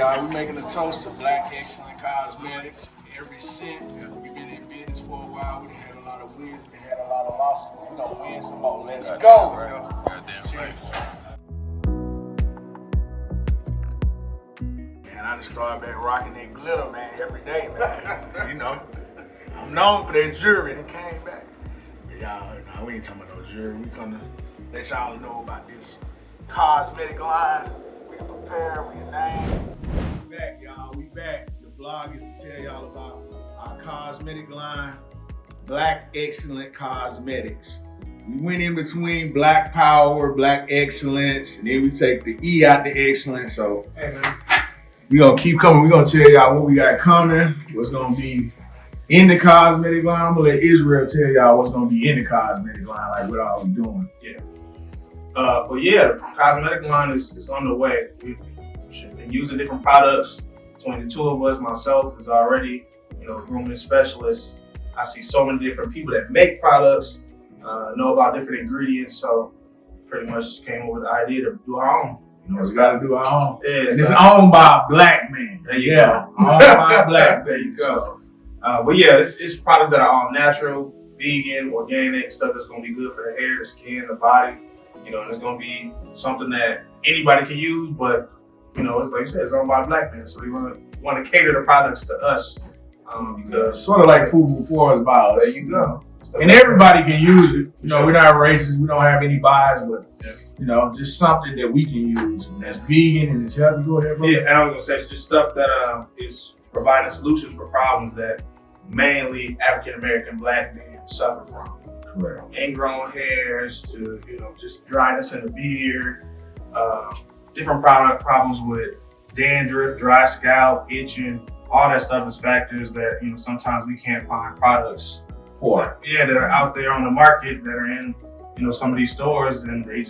y'all, we making a toast to Black Excellent Cosmetics. Every cent. We've been in business for a while. We done had a lot of wins, we had a lot of losses. We're gonna win some more. Let's go. Let's go. Goddamn right. Man, I just started back rocking that glitter, man, every day, man. You know, I'm known for that jewelry and came back. But y'all, nah, we ain't talking about no jewelry. We come to let y'all know about this cosmetic line. We prepared, we named. We back, y'all. We back. The blog is to tell y'all about our cosmetic line, Black Excellent Cosmetics. We went in between Black Power, Black Excellence, and then we take the E out the excellence. So, hey man, we gonna keep coming. We gonna tell y'all what we got coming, what's gonna be in the cosmetic line. I'm gonna let Israel tell y'all what's gonna be in the cosmetic line, like what all we doing. Yeah. But yeah, the cosmetic line is on the way. We've been using different products. Between the two of us, myself is already, grooming specialist. I see so many different people that make products, know about different ingredients. So pretty much came up with the idea to do our own. We gotta do our own. Yeah, it's owned by a Black man. There you go. Owned by a Black man. There you go. But yeah, it's products that are all natural, vegan, organic, stuff that's gonna be good for the hair, the skin, the body. And it's gonna be something that anybody can use, but it's like you said, it's owned by a Black man. So we want to cater the products to us. Because sort of like food before us by us. There you go. And everybody can use it. We're not racist. We don't have any bias, but just something that we can use. And that's vegan and it's healthy. Go ahead, bro. Yeah, and I was gonna say it's just stuff that is providing solutions for problems that mainly African American Black men suffer from. Correct. Ingrown hairs to just dryness in the beard, different problems with dandruff, dry scalp, itching. All that stuff is factors that sometimes we can't find products for. Yeah, that are out there on the market that are in some of these stores, and they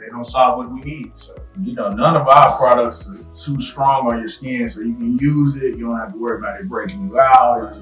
don't solve what we need. So none of our products are too strong on your skin, so you can use it. You don't have to worry about it breaking you out.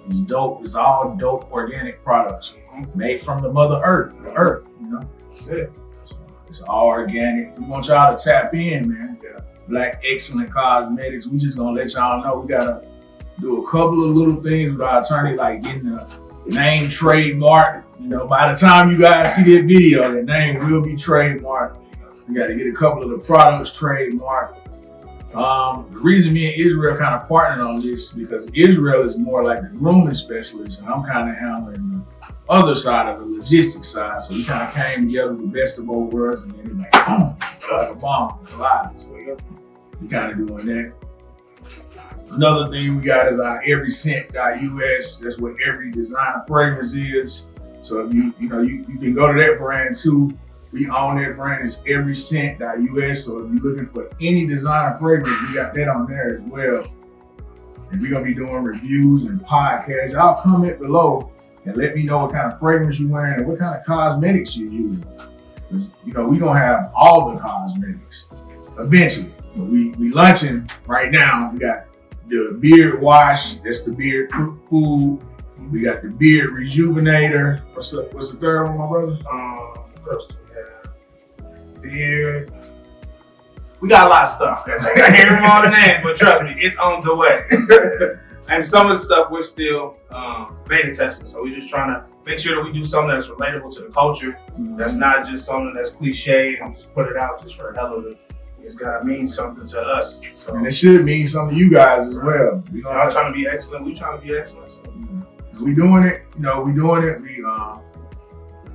It's dope. It's all dope organic products made from the Mother Earth, the Earth. Yeah. So it's all organic. We want y'all to tap in, man. Yeah. Black Excellent Cosmetics. We just gonna let y'all know we gotta do a couple of little things with our attorney, like getting the name trademark. By the time you guys see that video, the name will be trademarked. We gotta get a couple of the products trademarked. The reason me and Israel kind of partnered on this because Israel is more like the grooming specialist, and I'm kind of handling the other side of the logistics side. So we kind of came together with the best of both worlds, and then it's like, boom, like a bomb. It's alive. So we kind of doing that. Another thing we got is our everyscent.us. That's what every designer fragrance is. So if you can go to that brand too. We own that brand. It's everyscent.us. So if you're looking for any designer fragrance, we got that on there as well. And we're gonna be doing reviews and podcasts. Y'all comment below and let me know what kind of fragrance you're wearing and what kind of cosmetics you're using. Because we're gonna have all the cosmetics eventually. But we lunching right now. We got the beard wash. That's the beard food. We got the beard rejuvenator. What's the third one, my brother? First we have beard. We got a lot of stuff. I hear them all the names, but trust me, it's on the way. And some of the stuff we're still beta testing. So we're just trying to make sure that we do something that's relatable to the culture. That's not just something that's cliche and just put it out just for the hell of it. It's gotta mean something to us. So, and it should mean something to you guys as well. We all trying to be excellent. We trying to be excellent. So we doing it. We doing it. We a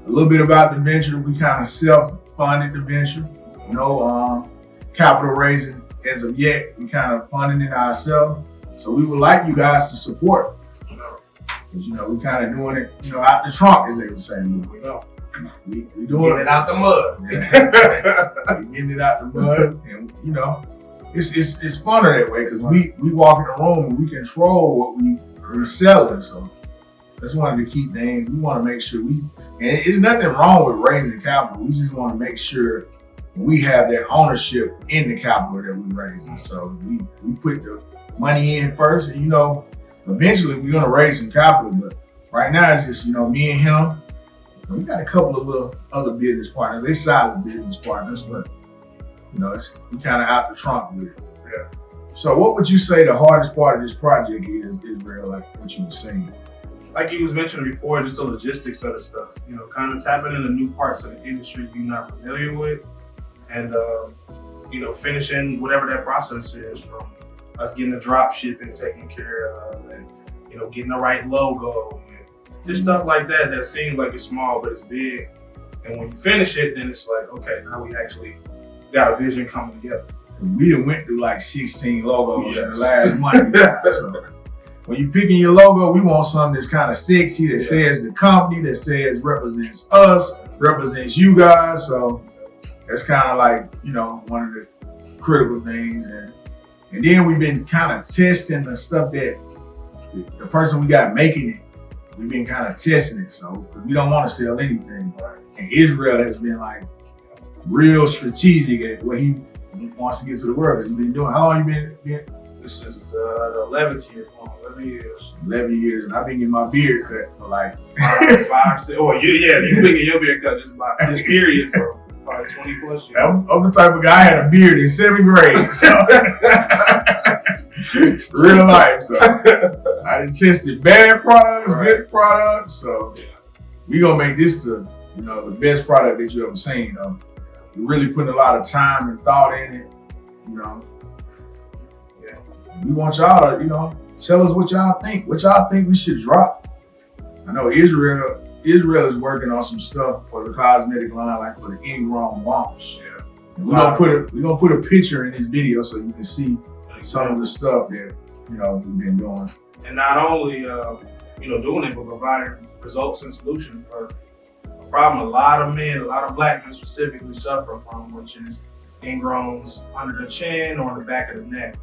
little bit about the venture. We kind of self-funded the venture. No capital raising as of yet. We kind of funding it ourselves. So we would like you guys to support. Because we kind of doing it, out the trunk, as they would say. We know. We doing it out the mud. We getting it out the mud, and it's funner that way because we walk in the room and we control what we're selling. So that's one of the key things. We want to make sure and it's nothing wrong with raising capital. We just want to make sure we have that ownership in the capital that we're raising. So we put the money in first, and eventually we're gonna raise some capital. But right now it's just me and him. We got a couple of little other business partners. They solid business partners, but we kind of out the trunk with it. Yeah. So what would you say the hardest part of this project is Israel, like what you were saying? Like you was mentioning before, just the logistics of the stuff. You know, kind of tapping into new parts of the industry you're not familiar with, and you know, finishing whatever that process is, from us getting the drop shipping taken care of, and you know, getting the right logo, and just stuff like that. That seems like it's small, but it's big. And when you finish it, then it's like, okay, now we actually got a vision coming together. We done went through like 16 logos in the last month. So when you picking your logo, we want something that's kind of sexy, that says the company, that says represents us, represents you guys. So that's kind of like, you know, one of the critical things. And then we've been kind of testing the stuff that the person we got making it, we've been kind of testing it. So we don't want to sell anything. And Israel has been like real strategic at what he wants to get to the world. Because you've been doing, how long you been? This is the 11th year, 11 years. 11 years, and I've been getting my beard cut for like five, 6. Oh, you've been getting your beard cut just about this period for probably 20 plus years. I'm the type of guy, I had a beard in 7th grade, so real life. So I done tested bad products, good products, so we gonna make this the best product that you ever seen. We're really putting a lot of time and thought in it, you know. We want y'all to, tell us what y'all think. What y'all think we should drop. I know Israel is working on some stuff for the cosmetic line, like for the ingrown bumps. Yeah. And we're gonna put a picture in this video so you can see some of the stuff that we've been doing. And not only doing it, but providing results and solutions for a problem a lot of men, a lot of black men specifically suffer from, which is ingrowns under the chin or on the back of the neck.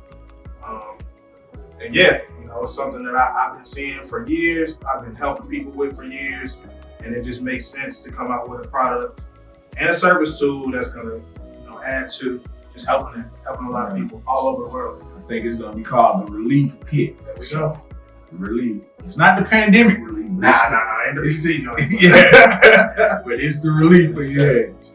And it's something that I've been seeing for years. I've been helping people with for years, and it just makes sense to come out with a product and a service tool that's gonna, add to just helping a lot of people all over the world. I think it's gonna be called the relief pit. So, the relief. It's not the pandemic relief. Ain't the prestige on it. Yeah, but it's the relief for your heads.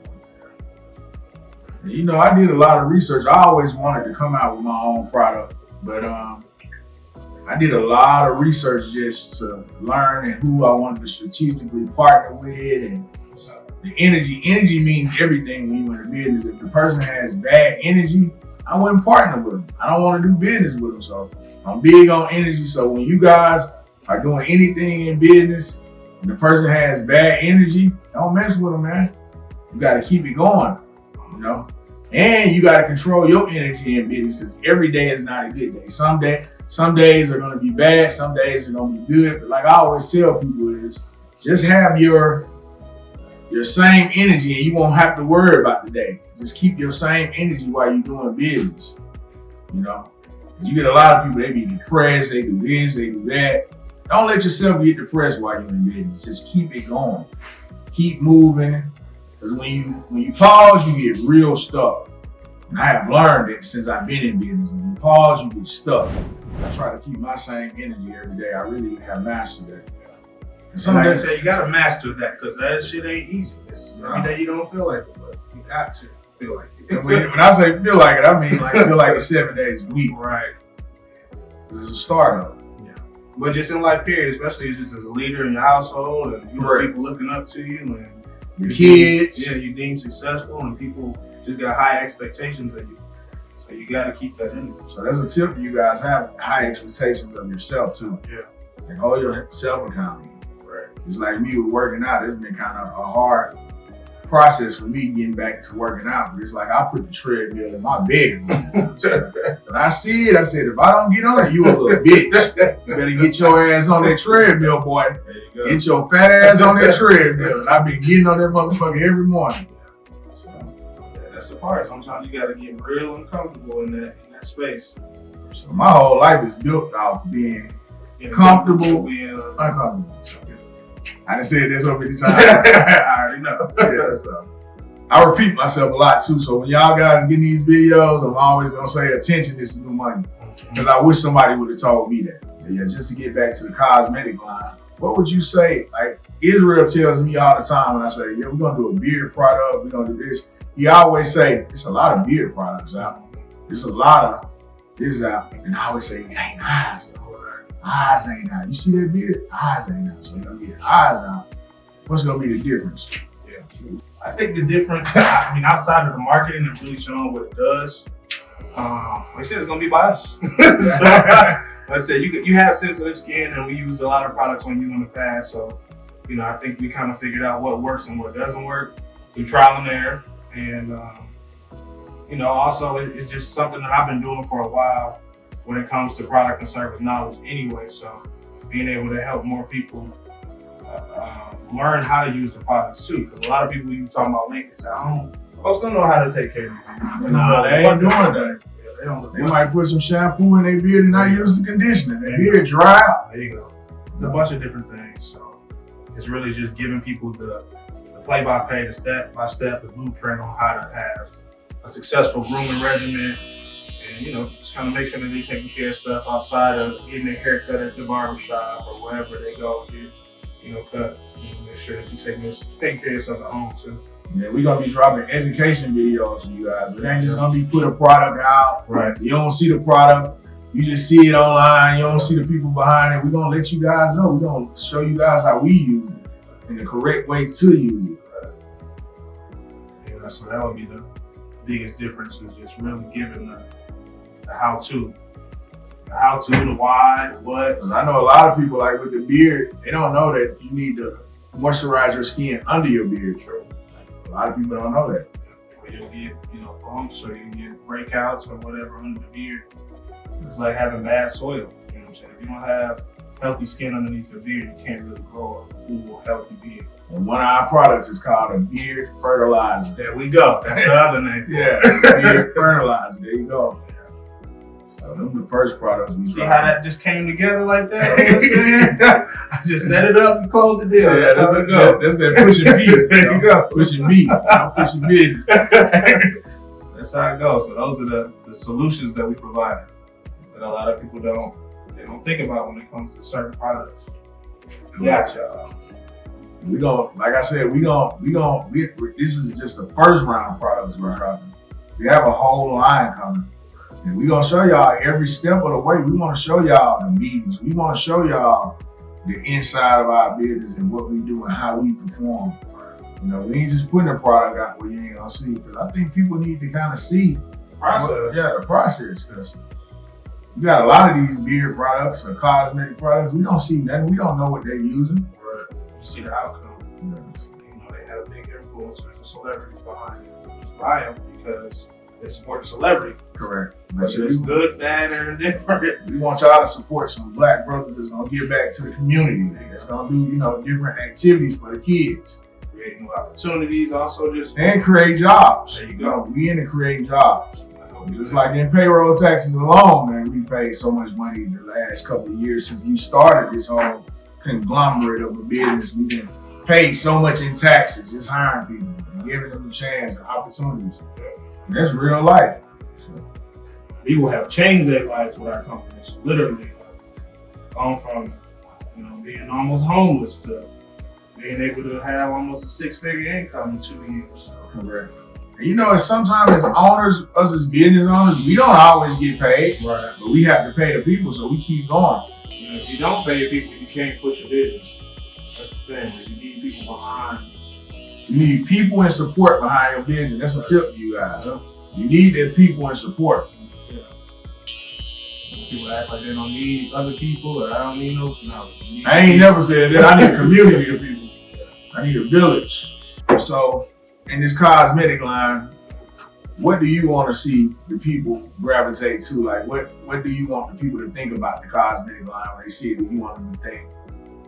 I did a lot of research. I always wanted to come out with my own product, but I did a lot of research just to learn and who I wanted to strategically partner with, and the energy. Energy means everything when you're in a business. If the person has bad energy, I wouldn't partner with them. I don't want to do business with them. So I'm big on energy. So when you guys are doing anything in business and the person has bad energy, don't mess with them, man. You got to keep it going, And you got to control your energy in business, because every day is not a good day. Some days are going to be bad. Some days are going to be good. But like I always tell people is just have your same energy and you won't have to worry about the day. Just keep your same energy while you're doing business. You get a lot of people, they be depressed, they do this, they do that. Don't let yourself get depressed while you're in business. Just keep it going. Keep moving. Because when you pause, you get real stuck. And I have learned it since I've been in business. When you pause, you get stuck. I try to keep my same energy every day. I really have mastered that. And like I said, you gotta master that, because that shit ain't easy. Every day you don't feel like it, but you got to feel like it. When I say feel like it, I mean like feel like it's 7 days a week. Right. This is a startup. Yeah. But just in life period, especially just as a leader in your household, and people looking up to you, and your kids. You deem successful, and people just got high expectations of you. So you got to keep that in you. So that's a tip for you guys: have high expectations of yourself too. Yeah. And hold yourself accountable. Right. It's like me with working out. It's been kind of a hard process for me getting back to working out. But it's like I put the treadmill in my bedroom. When I see it, I said, if I don't get on it, you a little bitch. You better get your ass on that treadmill, boy. There you go. Get your fat ass on that treadmill. And I've been getting on that motherfucker every morning. So, that's the part. Sometimes you got to get real uncomfortable in that space. So my whole life is built off being comfortable, uncomfortable. I done said this so many times. I already know. So. I repeat myself a lot too. So when y'all guys get these videos, I'm always gonna say attention is the new money. Because I wish somebody would have told me that. Yeah, just to get back to the cosmetic line. What would you say? Like Israel tells me all the time when I say, yeah, we're gonna do a beard product, we're gonna do this. He always say, it's a lot of beard products out there. There's a lot of This is out. And I always say, it ain't eyes, though. Eyes ain't out. You see that beard? Eyes ain't out. So you gotta get eyes out. What's gonna be the difference? Yeah. I think the difference, I mean, outside of the marketing and really showing what it does, like I said, it's gonna be by us. So, like I said, you have sensitive skin, and we used a lot of products on you in the past. So, I think we kind of figured out what works and what doesn't work through trial and error. And, also it's just something that I've been doing for a while when it comes to product and service knowledge anyway. So being able to help more people learn how to use the products too. Because a lot of people, you talking about maintenance at home, folks don't know how to take care of you. Nah, they ain't doing that. They might put some shampoo in their beard and not use the conditioner. Their beard dry out. There you go. It's a bunch of different things. So it's really just giving people the play-by-play, the step-by-step, the blueprint on how to have a successful grooming regimen, and just kind of make sure that they're taking care of stuff outside of getting their hair cut at the barbershop or wherever they go get, cut. Make sure that you take care of yourself at home too. Yeah, we're gonna be dropping education videos for you guys. It ain't just gonna be put a product out. Right. You don't see the product, you just see it online. You don't see the people behind it. We're gonna let you guys know. We're gonna show you guys how we use it and the correct way to use it. Yeah, so that would be the biggest difference, is just really giving the how-to. The how-to, the why, the what. Because I know a lot of people, like with the beard, they don't know that you need to moisturize your skin under your beard. True. A lot of people don't know that. Or you'll get, bumps, or you get breakouts or whatever under the beard. It's like having bad soil. You know what I'm saying? If you don't have healthy skin underneath your beard, you can't really grow a full, healthy beard. And one of our products is called a beard fertilizer. There we go. That's the other name. Yeah, beard fertilizer. There you go. So them the first products we see how that just came together like that? You know what I'm saying? I just set it up and closed the deal. Yeah, that's how it go. That's been pushing me. There you go. Pushing me. I'm pushing business. That's how it goes. So those are the solutions that we provide that a lot of people don't think about when it comes to certain products. Gotcha. We gon', like I said, this is just the first round of products we're dropping. We have a whole line coming. And we're gonna show y'all every step of the way. We wanna show y'all the meetings. We wanna show y'all the inside of our business and what we do and how we perform. We ain't just putting a product out where you ain't gonna see. Because I think people need to kind of see the process. The process. Because you got a lot of these beard products or cosmetic products. We don't see nothing. We don't know what they're using. Right. You see the outcome. Yeah. They have big influencers and celebrities behind it. Just buy them because they support the celebrity. Correct. Whether it's good, bad, or indifferent. We want y'all to support some black brothers that's gonna give back to the community. That's gonna do, different activities for the kids. Create new opportunities, also and create jobs. There you go. We in to create jobs. Just like in payroll taxes alone, man, we paid so much money the last couple of years since we started this whole conglomerate of a business. We've been paid so much in taxes, just hiring people and giving them a chance and opportunities. And that's real life. People have changed their lives with our companies, literally. Gone from, being almost homeless to being able to have almost a six-figure income in 2 years. Correct. And sometimes as owners, us as business owners, we don't always get paid. Right. But we have to pay the people, so we keep going. If you don't pay the people, you can't push a business. That's the thing. You need people behind. You need people and support behind your business. That's a tip to you guys. You need that people and support. Yeah. People act like they don't need other people, or I don't need no. I ain't never said that. I need a community of people. I need a village. So, in this cosmetic line, what do you want to see the people gravitate to? Like, what do you want the people to think about the cosmetic line when they see it? Do you want them to think,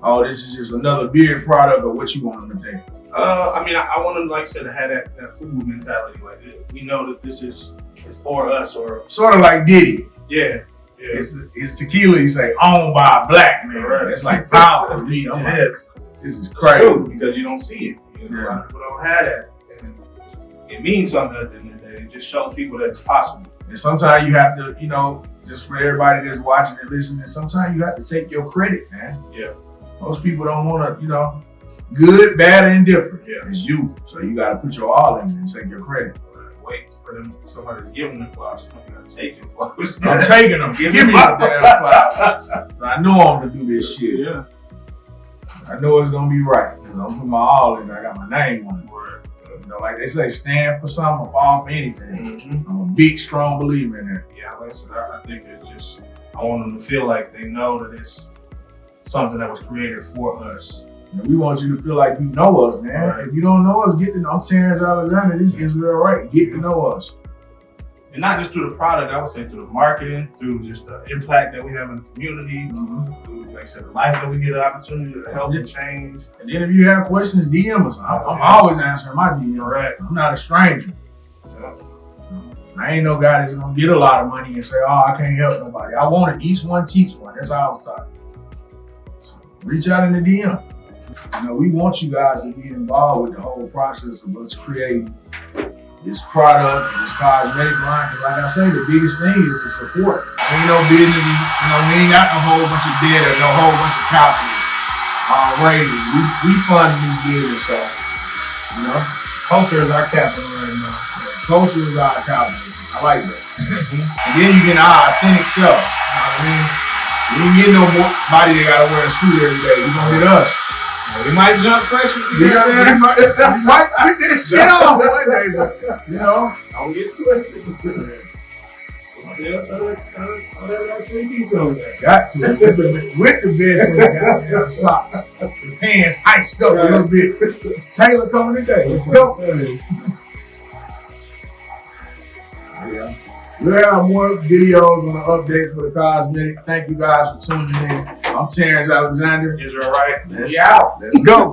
oh, this is just another beard product, or what you want them to think? I want them, like I said, to have that food mentality. Like, we know that this is for us, or sort of like Diddy. Yeah. It's tequila. You say owned by a black man. Right. It's like power to me. I'm like, this is crazy. It's true, because you don't see it. A lot of people don't have that. And it means something at the end of the day. It just shows people that it's possible. And sometimes you have to, just for everybody that's watching and listening, sometimes you have to take your credit, man. Yeah. Most people don't want to, good, bad, and indifferent. Yeah. It's you. So you got to put your all in it and take your credit. wait for somebody to give them the flowers. Somebody gotta take your flowers. I'm taking them. Give me the damn flowers. I know I'm gonna do this shit. Yeah. I know it's gonna be right. You know, I'm putting my all in. I got my name on it. You know, like they say, stand for something, fall for anything. Mm-hmm. I'm a big, strong believer in that. Yeah, like I said, I think it's just, I want them to feel like they know that it's something that was created for us. And we want you to feel like you know us, man. Right. If you don't know us, get to know. I'm Terrence Alexander. This is real right. Get to know us. And not just through the product, I would say through the marketing, through just the impact that we have in the community, through, like I said, the life that we get an opportunity to help and change. And then if you have questions, DM us. I'm always answering my DM. Right. I'm not a stranger. I ain't no guy that's gonna get a lot of money and say, oh, I can't help nobody. I want to each one teach one. That's how I was taught. So reach out in the DM. You know, we want you guys to be involved with the whole process of us creating this product, this cosmetic line. Because like I say, the biggest thing is the support. Ain't no business, you know, we ain't got a whole bunch of debt or no whole bunch of capital raising. We fund this business, so, you know. Culture is our capital right now. Culture is our capital. I like that. And then you get our authentic self. You know what I mean? You ain't get nobody that gotta wear a suit every day. You gonna get us. We might jump fresh with We might pick this shit off one day, but you know. Don't get twisted. Got to. With the best in the goddamn socks. The pants iced up a little bit. Taylor coming today. Let's go. Yeah. We'll have more videos on the updates for the cosmetic. Thank you guys for tuning in. I'm Terrence Alexander. Is it all right? Let's go.